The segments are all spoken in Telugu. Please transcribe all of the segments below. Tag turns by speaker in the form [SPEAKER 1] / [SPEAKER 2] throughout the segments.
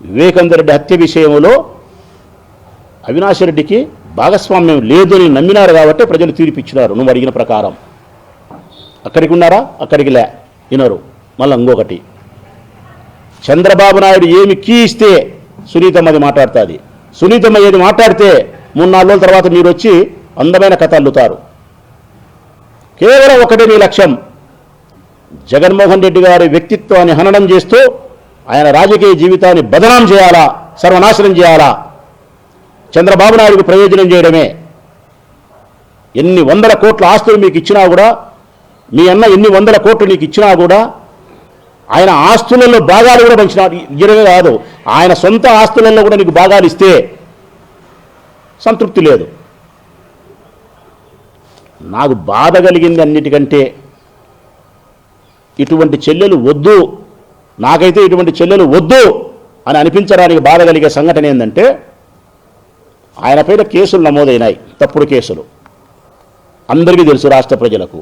[SPEAKER 1] వివేకానంద రెడ్డి హత్య విషయంలో అవినాష్ రెడ్డికి భాగస్వామ్యం లేదు అని నమ్మినారు కాబట్టి ప్రజలు తీర్పిచ్చినారు నువ్వు అడిగిన ప్రకారం. అక్కడికి ఉన్నారా? అక్కడికి లే వినరు. మళ్ళీ ఇంకొకటి, చంద్రబాబు నాయుడు ఏమి కీ ఇస్తే సునీతమ్మది మాట్లాడుతుంది. సునీతమ్మ ఏది మాట్లాడితే 3-4 రోజుల తర్వాత మీరు వచ్చి అందమైన కథ అల్లుతారు. కేవలం ఒకటే మీ లక్ష్యం, జగన్మోహన్ రెడ్డి గారి వ్యక్తిత్వాన్ని హననం చేస్తూ ఆయన రాజకీయ జీవితాన్ని బదనాం చేయాలా, సర్వనాశనం చేయాలా, చంద్రబాబు నాయుడుకు ప్రయోజనం చేయడమే. ఎన్ని వందల కోట్ల ఆస్తులు మీకు ఇచ్చినా కూడా, మీ అన్న ఎన్ని వందల కోట్లు నీకు ఇచ్చినా కూడా ఆయన ఆస్తులలో భాగాలు కూడా పంచినాడు. ఇరవై కాదు, ఆయన సొంత ఆస్తులలో కూడా నీకు భాగాలు ఇస్తే సంతృప్తి లేదు. నాకు బాధ కలిగింది అన్నిటికంటే ఇటువంటి చెల్లెలు వద్దు, నాకైతే ఇటువంటి చెల్లెలు వద్దు అని అనిపించడానికి బాధ కలిగే సంఘటన ఏంటంటే, ఆయన పైన కేసులు నమోదైనాయి, తప్పుడు కేసులు. అందరికీ తెలుసు, రాష్ట్ర ప్రజలకు.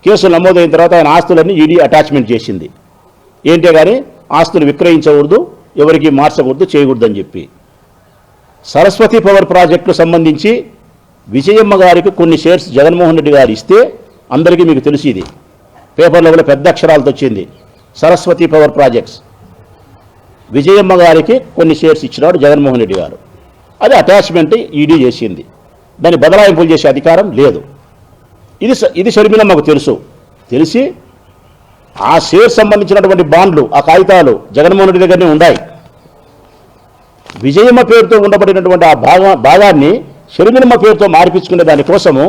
[SPEAKER 1] కేసులు నమోదైన తర్వాత ఆయన ఆస్తులన్నీ ఈడీ అటాచ్మెంట్ చేసింది. ఏంటే కానీ ఆస్తులు విక్రయించకూడదు, ఎవరికి మార్చకూడదు, చేయకూడదు అని చెప్పి. సరస్వతి పవర్ ప్రాజెక్టుకు సంబంధించి విజయమ్మ గారికి కొన్ని షేర్స్ జగన్మోహన్ రెడ్డి గారు ఇస్తే, అందరికీ మీకు తెలిసి ఇది పేపర్లో కూడా పెద్ద అక్షరాలతో వచ్చింది, సరస్వతి పవర్ ప్రాజెక్ట్స్ విజయమ్మ గారికి కొన్ని షేర్స్ ఇచ్చినాడు జగన్మోహన్ రెడ్డి గారు. అది అటాచ్మెంట్ ఈడీ చేసింది, దాన్ని బదలాయింపులు చేసే అధికారం లేదు. ఇది షర్మిలమ్మకు తెలిసి ఆ షేర్ సంబంధించినటువంటి బాండ్లు, ఆ కాగితాలు జగన్మోహన్ రెడ్డి దగ్గరనే ఉన్నాయి. విజయమ్మ పేరుతో ఉండబడినటువంటి ఆ భాగాన్ని షర్మిలమ్మ పేరుతో మార్పించుకునే దానికోసము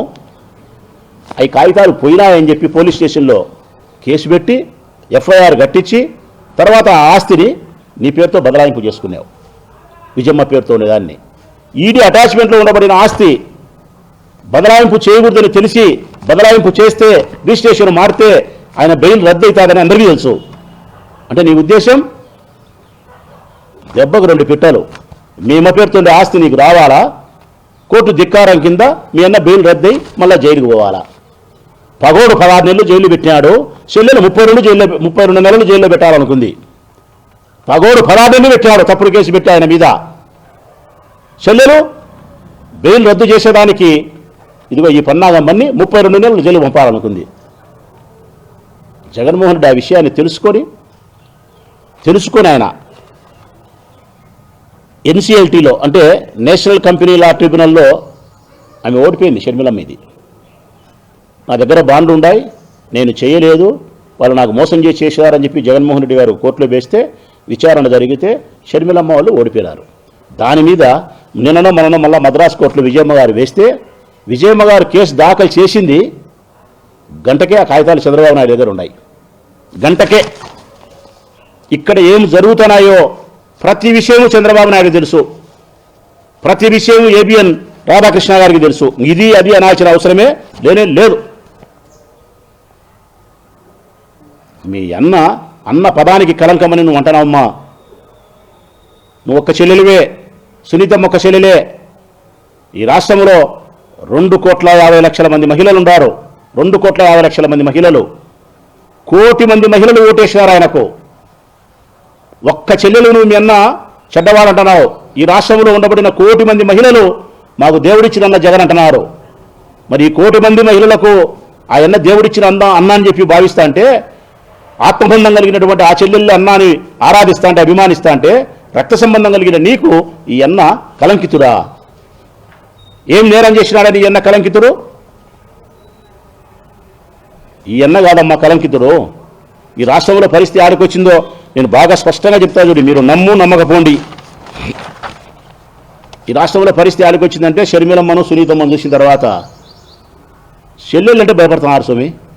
[SPEAKER 1] ఈ కాగితాలు పోయినాయని చెప్పి పోలీస్ స్టేషన్లో కేసు పెట్టి ఎఫ్ఐఆర్ కట్టించి తర్వాత ఆ ఆస్తిని నీ పేరుతో బదలాయింపు చేసుకున్నావు. విజయమ్మ పేరుతో ఉండేదాన్ని ఈడీ అటాచ్మెంట్లో ఉండబడిన ఆస్తి బదలాయింపు చేయకూడదని తెలిసి బదలాయింపు చేస్తే రిజిస్ట్రేషన్ మారితే ఆయన బెయిల్ రద్దు అవుతుందని అందరికీ తెలుసు. అంటే నీ ఉద్దేశం దెబ్బకు 2 పిట్టలు, మీ అమ్మ పేరుతో ఆస్తి నీకు రావాలా, కోర్టు ధిక్కారం కింద మీ అన్న బెయిల్ రద్దు అయి మళ్ళీ జైలుకు పోవాలా. పగోడు 16 నెలలు జైలు పెట్టినాడు, చెల్లెలు 32 నెలలు జైల్లో పెట్టాలనుకుంది. పగోడు 16 నెలలు పెట్టినాడు, తప్పుడు కేసు పెట్టి ఆయన మీద. చెల్లెలు బెయిల్ రద్దు చేసేదానికి ఇదిగో ఈ పన్నాగమ్మని 32 నెలలు జైలు పంపాలనుకుంది. జగన్మోహన్ రెడ్డి ఆ విషయాన్ని తెలుసుకొని ఆయన ఎన్సిఎల్టీలో అంటే నేషనల్ కంపెనీ లా ట్రిబ్యునల్లో ఆమె ఓడిపోయింది. షర్మిలమ్మ ఇది నా దగ్గర బాండ్లు ఉన్నాయి, నేను చేయలేదు, వాళ్ళు నాకు మోసం చేశారని చెప్పి జగన్మోహన్ రెడ్డి గారు కోర్టులో వేస్తే విచారణ జరిగితే షర్మిలమ్మ వాళ్ళు ఓడిపోయారు. దాని మీద నిన్ననో మననో మళ్ళీ మద్రాసు కోర్టులో విజయమ్మ గారు వేస్తే విజయమ్మ గారు కేసు దాఖలు చేసింది గంటకే ఆ కాగితాలు చంద్రబాబు నాయుడు దగ్గర ఉన్నాయి. గంటకే ఇక్కడ ఏం జరుగుతున్నాయో ప్రతి విషయము చంద్రబాబు నాయుడు తెలుసు, ప్రతి విషయం ఏబిఎన్ రాధాకృష్ణ గారికి తెలుసు. ఇది అది అనాల్సిన అవసరమే లేదు. మీ అన్న పదానికి కలంకమని నువ్వు అంటున్నావమ్మా. నువ్వు ఒక్క చెల్లెలివే, సునీతమ్మ ఒక్క చెల్లెలే. ఈ రాష్ట్రంలో 2,50,00,000 మంది మహిళలు ఉన్నారు. 2,50,00,000 మంది మహిళలు, 1 కోటి మంది మహిళలు ఓటేసినారు ఆయనకు. ఒక్క చెల్లెలు నువ్వు మీ అన్న చెడ్డవాడు అంటున్నావు. ఈ రాష్ట్రంలో ఉండబడిన 1 కోటి మంది మహిళలు మాకు దేవుడిచ్చిన జగన్ అంటున్నారు. మరి ఈ 1 కోటి మంది మహిళలకు ఆ అన్న దేవుడిచ్చిన అన్న అని చెప్పి భావిస్తా అంటే, ఆత్మబంధం కలిగినటువంటి ఆ చెల్లెళ్ళు అన్నాని ఆరాధిస్తా అంటే, అభిమానిస్తా అంటే, రక్త సంబంధం కలిగిన నీకు ఈ అన్న కలంకితుడా? ఏం నేరం చేసినాడని ఈ అన్న కలంకితుడు? ఈ అన్న కాదమ్మా కలంకితుడు. ఈ రాష్ట్రంలో పరిస్థితి ఆడికొచ్చిందో నేను బాగా స్పష్టంగా చెప్తా చూడు, మీరు నమ్మకపోండి. ఈ రాష్ట్రంలో పరిస్థితి ఆడికొచ్చిందంటే షర్మిలమ్మను సునీతమ్మను చూసిన తర్వాత చెల్లెళ్ళంటే భయపడుతున్నారు స్వామి.